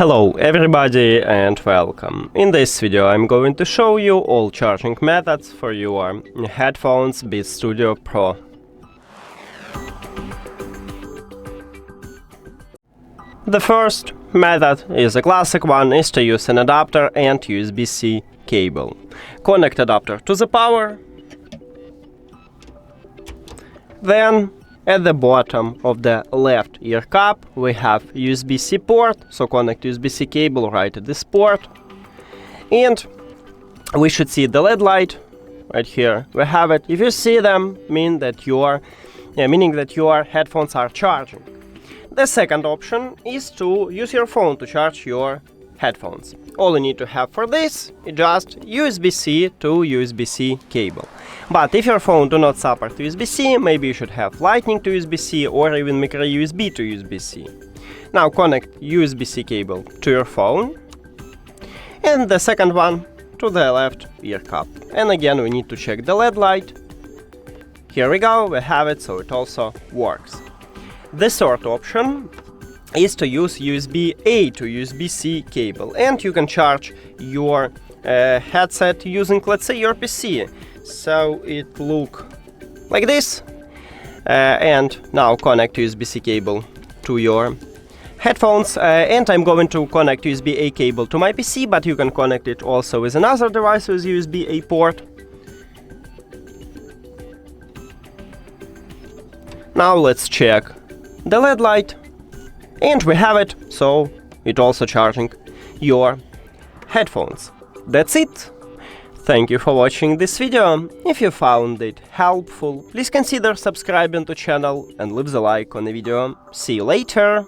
Hello everybody and welcome. In this video I'm going to show you all charging methods for your headphones Beats Studio Pro. The first method is a classic one, is to use an adapter and USB-C cable. Connect adapter to the power. Then at the bottom of the left ear cup we have USB-C port, so connect USB-C cable right at this port. And we should see the LED light right here. We have it. If you see them, meaning that your headphones are charging. The second option is to use your phone to charge your headphones. All you need to have for this is just USB-C to USB-C cable. But if your phone do not support USB-C, maybe you should have Lightning to USB-C or even micro USB to USB-C. Now connect USB-C cable to your phone and the second one to the left ear cup. And again we need to check the LED light. Here we go, we have it, so it also works. The third option is to use USB-A to USB-C cable, and you can charge your headset using, let's say, your PC. So it look like this, and now connect USB-C cable to your headphones, and I'm going to connect USB-A cable to my PC, but you can connect it also with another device with USB-A port. Now let's check the LED light. And we have it, so it also charging your headphones. That's it. Thank you for watching this video. If you found it helpful, please consider subscribing to channel and leave the like on the video. See you later.